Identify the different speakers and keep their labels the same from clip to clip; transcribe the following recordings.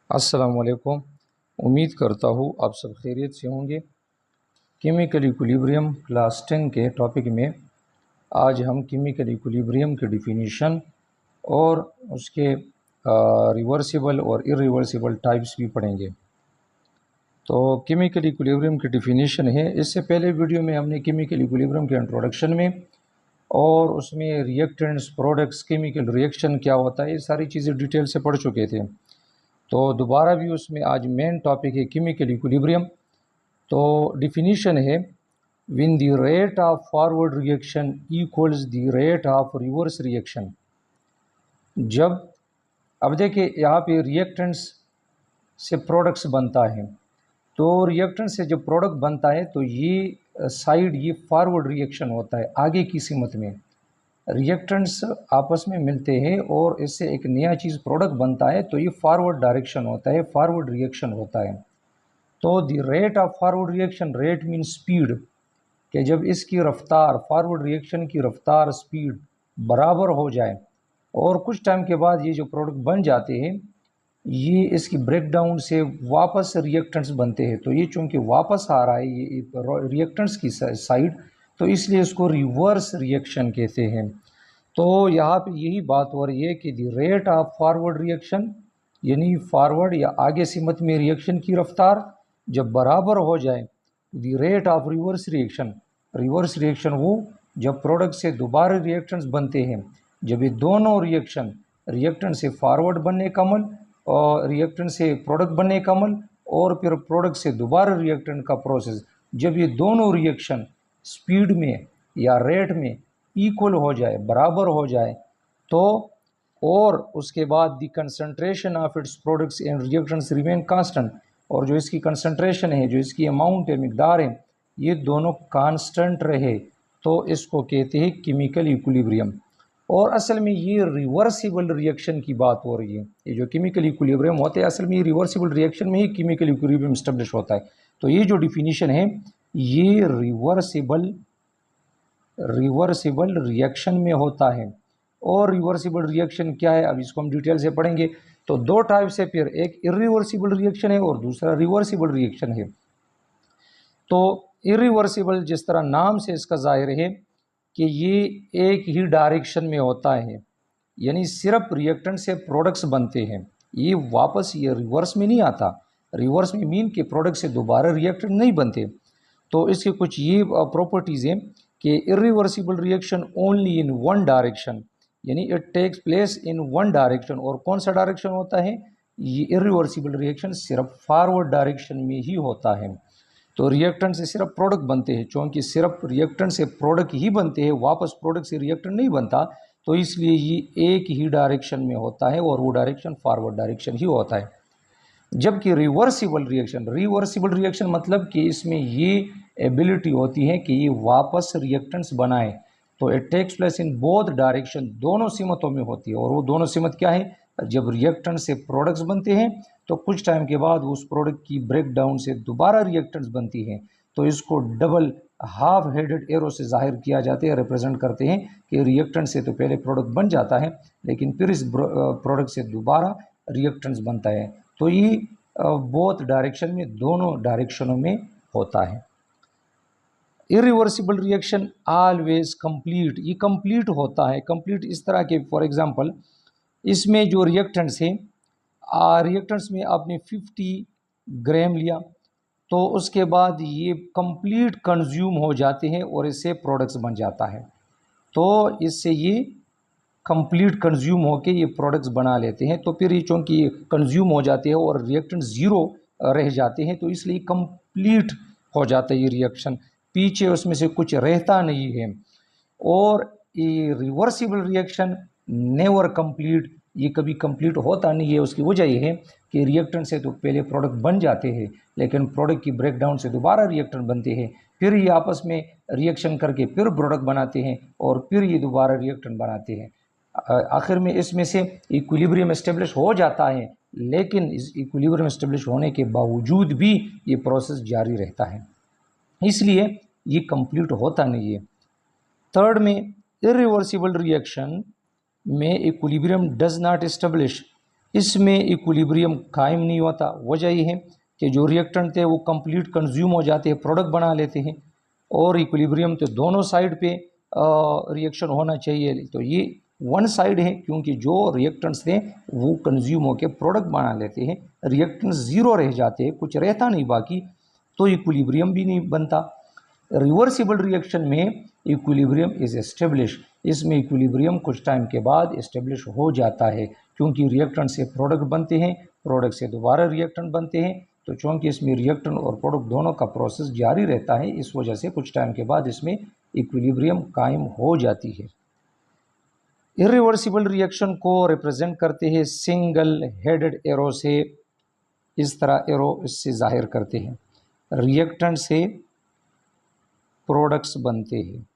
Speaker 1: अस्सलामुअलैकुम। उम्मीद करता हूँ आप सब खैरियत से होंगे। केमिकल इक्विलिब्रियम क्लास 10 के टॉपिक में आज हम केमिकल इक्विलिब्रियम की डिफिनीशन और उसके रिवर्सिबल और इरिवर्सिबल टाइप्स भी पढ़ेंगे। तो केमिकल इक्विलिब्रियम की डिफिनीशन है। इससे पहले वीडियो में हमने केमिकल इक्विलिब्रियम के इंट्रोडक्शन में और उसमें रिएक्टेंट्स, प्रोडक्ट्स, केमिकल रिएक्शन क्या होता है, ये सारी चीज़ें डिटेल से पढ़ चुके थे। तो दोबारा भी उसमें आज मेन टॉपिक है केमिकल इक्विलिब्रियम। तो डिफिनीशन है, when the rate of forward reaction equals the rate of reverse reaction. जब अब देखिए यहाँ पे रिएक्टेंट्स से प्रोडक्ट्स बनता है, तो रिएक्टेंट से जब प्रोडक्ट बनता है तो ये साइड ये फॉरवर्ड रिएक्शन होता है। आगे की सीमत में रिएक्टेंट्स आपस में मिलते हैं और इससे एक नया चीज़ प्रोडक्ट बनता है, तो ये फॉरवर्ड डायरेक्शन होता है, फॉरवर्ड रिएक्शन होता है। तो the rate of forward reaction, rate mean speed, कि जब इसकी रफ्तार, फॉरवर्ड रिएक्शन की रफ्तार, स्पीड बराबर हो जाए और कुछ टाइम के बाद ये जो प्रोडक्ट बन जाते हैं, ये इसकी ब्रेकडाउन से वापस रिएक्टेंट्स बनते हैं। तो ये चूँकि वापस आ रहा है ये रिएक्टेंट्स की साइड, तो इसलिए इसको रिवर्स रिएक्शन कहते हैं। तो यहाँ पे यही बात हो रही है कि the rate of forward reaction, यानी फॉरवर्ड या आगे सीमत में रिएक्शन की रफ्तार जब बराबर हो जाए, the rate of reverse reaction, reverse reaction वो जब प्रोडक्ट से दोबारा रिएक्टेंट्स बनते हैं, जब ये दोनों रिएक्शन, रिएक्टेंट से फॉरवर्ड बनने का अमल और रिएक्टेंट से प्रोडक्ट बनने का अमल और फिर प्रोडक्ट से दोबारा रिएक्टेंट का प्रोसेस, जब ये दोनों रिएक्शन स्पीड में या रेट में इक्वल हो जाए, बराबर हो जाए, तो और उसके बाद the concentration of its products and reactants remain constant, और जो इसकी कंसंट्रेशन है, जो इसकी अमाउंट है, मिकदार है, ये दोनों कांस्टेंट रहे, तो इसको कहते हैं केमिकल इक्विलिब्रियम। और असल में ये रिवर्सिबल रिएक्शन की बात हो रही है। ये जो केमिकल इक्विलिब्रियम होते हैं, असल में ये रिवर्सिबल रिएक्शन में ही केमिकल इक्विलिब्रियम एस्टेब्लिश होता है। तो ये जो डिफिनीशन है, ये रिवर्सिबल रिएक्शन में होता है। और रिवर्सिबल रिएक्शन क्या है, अब इसको हम डिटेल से पढ़ेंगे। तो दो टाइप से, फिर एक इरिवर्सिबल रिएक्शन है और दूसरा रिवर्सिबल रिएक्शन है। तो इरिवर्सिबल, जिस तरह नाम से इसका जाहिर है कि ये एक ही डायरेक्शन में होता है, यानी सिर्फ रिएक्टेंट से प्रोडक्ट्स बनते हैं, ये वापस ये रिवर्स में नहीं आता। रिवर्स में मीन के प्रोडक्ट से दोबारा रिएक्टेंट नहीं बनते। तो इसके कुछ ये प्रॉपर्टीज़ हैं कि irreversible reaction only in one direction, यानी it takes place in one direction. और कौन सा डायरेक्शन होता है, ये इरिवर्सिबल रिएक्शन सिर्फ फॉरवर्ड डायरेक्शन में ही होता है। तो रिएक्टेंट से सिर्फ प्रोडक्ट बनते हैं, क्योंकि सिर्फ रिएक्टेंट से प्रोडक्ट ही बनते हैं, वापस प्रोडक्ट से रिएक्टेंट नहीं बनता, तो इसलिए ये एक ही डायरेक्शन में होता है और वो डायरेक्शन फॉरवर्ड डायरेक्शन ही होता है। जबकि रिवर्सिबल रिएक्शन मतलब कि इसमें ये एबिलिटी होती है कि ये वापस रिएक्टेंट्स बनाए। तो it takes place in both direction, दोनों सीमतों में होती है। और वो दोनों सीमत क्या है, जब रिएक्टेंट से प्रोडक्ट्स बनते हैं तो कुछ टाइम के बाद उस प्रोडक्ट की ब्रेकडाउन से दोबारा रिएक्टेंट्स बनती हैं, तो इसको डबल हाफ हेडेड एरो से जाहिर किया जाता है, रिप्रेजेंट करते हैं कि रिएक्टेंट से तो पहले प्रोडक्ट बन जाता है, लेकिन फिर इस प्रोडक्ट से दोबारा रिएक्टेंट्स बनता है। तो ये बोथ डायरेक्शन में, दोनों डायरेक्शनों में होता है। इरिवर्सिबल रिएक्शन ऑलवेज कंप्लीट, ये कंप्लीट होता है। कंप्लीट इस तरह के, फॉर एग्जांपल इसमें जो रिएक्टेंट्स हैं, रिएक्टेंट्स में आपने 50 ग्राम लिया, तो उसके बाद ये कंप्लीट कंज्यूम हो जाते हैं और इससे प्रोडक्ट्स बन जाता है। तो इससे ये कंप्लीट कंज्यूम होके ये प्रोडक्ट्स बना लेते हैं। तो फिर ये चूँकि ये कंज्यूम हो जाते हैं और रिएक्टेंट ज़ीरो रह जाते हैं, तो इसलिए कंप्लीट हो जाता है ये रिएक्शन, पीछे उसमें से कुछ रहता नहीं है। और ये रिवर्सिबल रिएक्शन नेवर कंप्लीट, ये कभी कंप्लीट होता नहीं है। उसकी वजह ये है कि रिएक्टेंट से तो पहले प्रोडक्ट बन जाते हैं, लेकिन प्रोडक्ट की ब्रेकडाउन से दोबारा रिएक्टेंट बनते हैं, फिर ये आपस में रिएक्शन करके फिर प्रोडक्ट बनाते हैं और फिर ये दोबारा रिएक्टेंट बनाते हैं। आखिर में इसमें से इक्विलिब्रियम एस्टेब्लिश हो जाता है, लेकिन इस इक्विलिब्रियम एस्टेब्लिश होने के बावजूद भी ये प्रोसेस जारी रहता है, इसलिए ये कंप्लीट होता नहीं है। थर्ड में, इरिवर्सिबल रिएक्शन में इक्विलिब्रियम डज नॉट एस्टेब्लिश, इसमें इक्विलिब्रियम कायम नहीं होता। वजह यह है कि जो रिएक्टेंट थे वो कंप्लीट कंज्यूम हो जाते हैं, प्रोडक्ट बना लेते हैं, और इक्विलिब्रियम तो दोनों साइड पे रिएक्शन होना चाहिए। तो ये वन साइड है, क्योंकि जो रिएक्टेंट्स थे वो कंज्यूम होकर प्रोडक्ट बना लेते हैं, रिएक्टेंट्स ज़ीरो रह जाते हैं, कुछ रहता नहीं बाकी, तो इक्विलिब्रियम भी नहीं बनता। रिवर्सिबल रिएक्शन में इक्विलिब्रियम इज एस्टेब्लिश, इसमें इक्विलिब्रियम कुछ टाइम के बाद एस्टेब्लिश हो जाता है, क्योंकि रिएक्टेंट से प्रोडक्ट बनते हैं, प्रोडक्ट से दोबारा रिएक्टेंट बनते हैं। तो चूँकि इसमें रिएक्टेंट और प्रोडक्ट दोनों का प्रोसेस जारी रहता है, इस वजह से कुछ टाइम के बाद इसमें इक्विलिब्रियम कायम हो जाती है। इरिवर्सिबल रिएक्शन को रिप्रेजेंट करते हैं सिंगल हेडेड एरो से, इस तरह एरो इससे जाहिर करते हैं। रिएक्टेंट से प्रोडक्ट्स बनते हैं,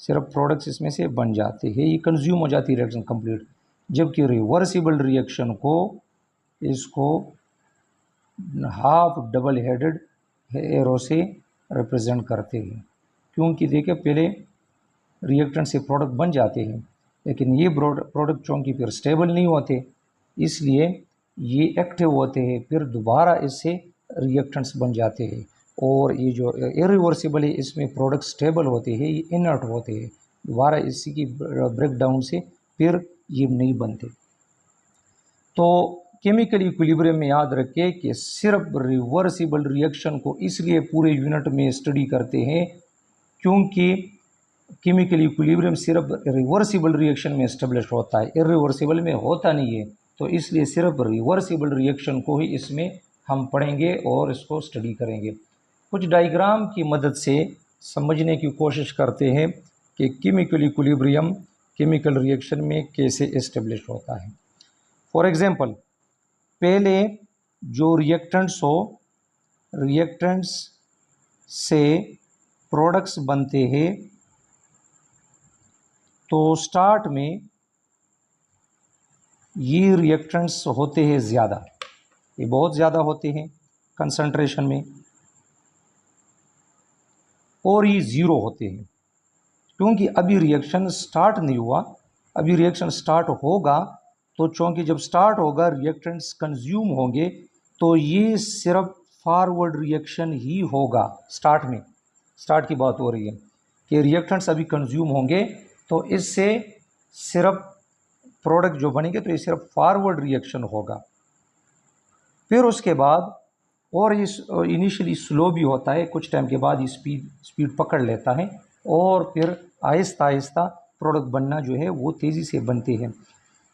Speaker 1: सिर्फ प्रोडक्ट्स इसमें से बन जाते हैं, ये कंज्यूम हो जाती है रिएक्शन कंप्लीट। जबकि रिवर्सिबल रिएक्शन को इसको हाफ डबल हेडेड एरो से रिप्रेजेंट करते हैं, क्योंकि देखिए पहले रिएक्टेंट से प्रोडक्ट बन जाते हैं, लेकिन ये प्रोडक्ट चूँकि फिर स्टेबल नहीं होते, इसलिए ये एक्टिव होते हैं, फिर दोबारा इससे रिएक्टेंट्स बन जाते हैं। और ये जो इरिवर्सिबल है इसमें प्रोडक्ट स्टेबल होते हैं, ये इनर्ट होते हैं, दोबारा इसी की ब्रेकडाउन से फिर ये नहीं बनते। तो केमिकल इक्विलिब्रियम में याद रखें कि सिर्फ रिवर्सिबल रिएक्शन को इसलिए पूरे यूनिट में स्टडी करते हैं क्योंकि केमिकल इक्विलिब्रियम सिर्फ रिवर्सिबल रिएक्शन में एस्टेब्लिश होता है, इरिवर्सिबल में होता नहीं है। तो इसलिए सिर्फ रिवर्सिबल रिएक्शन को ही इसमें हम पढ़ेंगे और इसको स्टडी करेंगे। कुछ डायग्राम की मदद से समझने की कोशिश करते हैं कि केमिकल इक्विलिब्रियम केमिकल रिएक्शन में कैसे एस्टेब्लिश होता है। फॉर एग्जांपल, पहले जो रिएक्टेंट्स हो, रिएक्टेंट्स से प्रोडक्ट्स बनते हैं, तो स्टार्ट में ये रिएक्टेंट्स होते हैं ज़्यादा, ये बहुत ज़्यादा होते हैं कंसंट्रेशन में, और ये ज़ीरो होते हैं क्योंकि अभी रिएक्शन स्टार्ट नहीं हुआ। अभी रिएक्शन स्टार्ट होगा तो चूँकि जब स्टार्ट होगा रिएक्टेंट्स कंज्यूम होंगे, तो ये सिर्फ फॉरवर्ड रिएक्शन ही होगा। स्टार्ट में, स्टार्ट की बात हो रही है कि रिएक्टेंट्स अभी कंज्यूम होंगे, तो इससे सिर्फ प्रोडक्ट जो बनेंगे तो ये सिर्फ फॉरवर्ड रिएक्शन होगा। फिर उसके बाद, और ये इनिशियली स्लो भी होता है, कुछ टाइम के बाद ये स्पीड पकड़ लेता है, और फिर आहिस्ता आहिस्ता प्रोडक्ट बनना जो है वो तेज़ी से बनते हैं।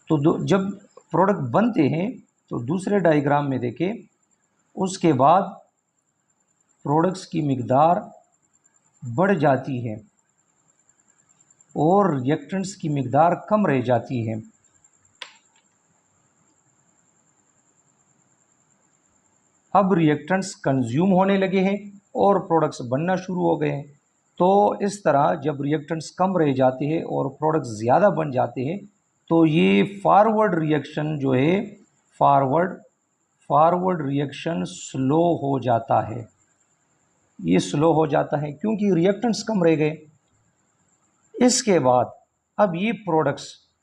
Speaker 1: तो जब प्रोडक्ट बनते हैं तो दूसरे डायग्राम में देखें, उसके बाद प्रोडक्ट्स की मिकदार बढ़ जाती है और रिएक्टेंट्स की मिकदार कम रह जाती है। अब रिएक्टेंट्स कंज्यूम होने लगे हैं और प्रोडक्ट्स बनना शुरू हो गए हैं। तो इस तरह जब रिएक्टेंट्स कम रह जाते हैं और प्रोडक्ट्स ज़्यादा बन जाते हैं, तो ये फॉरवर्ड रिएक्शन जो है, फॉरवर्ड रिएक्शन स्लो हो जाता है। ये स्लो हो जाता है क्योंकि रिएक्टेंट्स कम रह गए। इसके बाद अब ये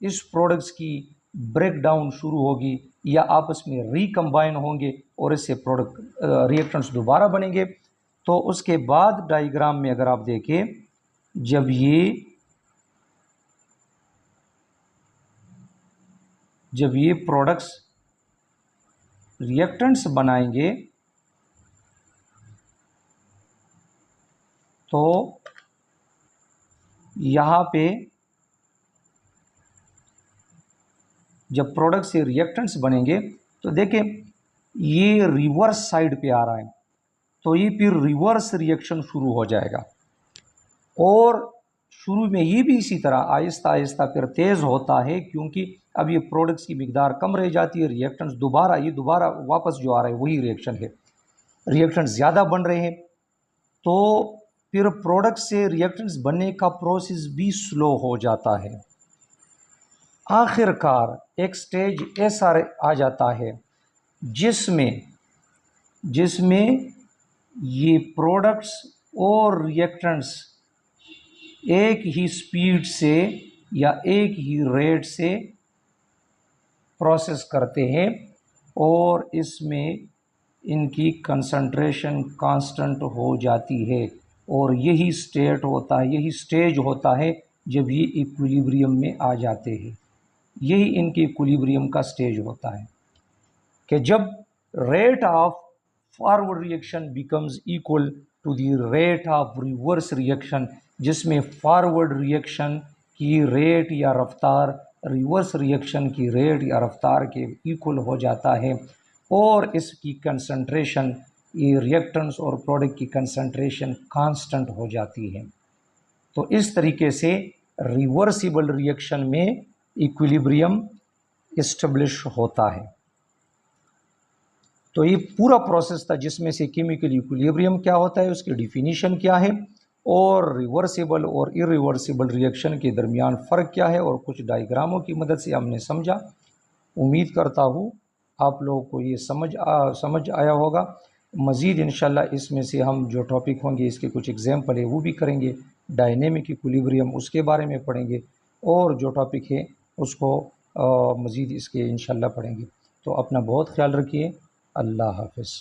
Speaker 1: इस प्रोडक्ट्स की ब्रेकडाउन शुरू होगी या आपस में रिकम्बाइन होंगे और इससे प्रोडक्ट रिएक्टेंट्स दोबारा बनेंगे। तो उसके बाद डायग्राम में अगर आप देखें, जब ये प्रोडक्ट्स रिएक्टेंट्स बनाएंगे तो यहाँ पे जब प्रोडक्ट से रिएक्टेंट्स बनेंगे तो देखें ये रिवर्स साइड पे आ रहा है, तो ये फिर रिवर्स रिएक्शन शुरू हो जाएगा। और शुरू में ये भी इसी तरह आहिस्ता आहिस्ता फिर तेज़ होता है क्योंकि अब ये प्रोडक्ट्स की मिकदार कम रह जाती है, रिएक्टेंट्स दोबारा वापस जो आ रहा है वही रिएक्शन है, रिएक्टेंट्स ज़्यादा बन रहे हैं। तो फिर प्रोडक्ट से रिएक्टेंट्स बनने का प्रोसेस भी स्लो हो जाता है। आखिरकार एक स्टेज ऐसा आ जाता है जिसमें ये प्रोडक्ट्स और रिएक्टेंट्स एक ही स्पीड से या एक ही रेट से प्रोसेस करते हैं और इसमें इनकी कंसंट्रेशन कांस्टेंट हो जाती है और यही स्टेट होता है, यही स्टेज होता है जब ये इक्विलिब्रियम में आ जाते हैं। यही इनके इक्विलिब्रियम का स्टेज होता है कि जब rate of forward reaction becomes equal to the rate of reverse reaction, जिसमें फॉरवर्ड रिएक्शन की रेट या रफ्तार रिवर्स रिएक्शन की रेट या रफ्तार के इक्वल हो जाता है और इसकी कंसंट्रेशन, ये रिएक्टेंट्स और प्रोडक्ट की कंसंट्रेशन कांस्टेंट हो जाती है। तो इस तरीके से रिवर्सिबल रिएक्शन में इक्विलिब्रियम इस्टेब्लिश होता है। तो ये पूरा प्रोसेस था जिसमें से केमिकल इक्विलिब्रियम क्या होता है, उसकी डिफिनीशन क्या है और रिवर्सिबल और इरिवर्सिबल रिएक्शन के दरमियान फ़र्क क्या है और कुछ डायग्रामों की मदद से हमने समझा। उम्मीद करता हूँ आप लोगों को ये समझ आया होगा। मज़ीद इंशाल्लाह इसमें से हम जो टॉपिक होंगे इसके कुछ एग्जाम्पल है वो भी करेंगे, डायनेमिक इक्विलिब्रियम उसके बारे में पढ़ेंगे और जो टॉपिक है उसको मज़ीद इसके इंशाल्लाह पढ़ेंगे। तो अपना बहुत ख्याल रखिए। अल्लाह हाफ़िज़।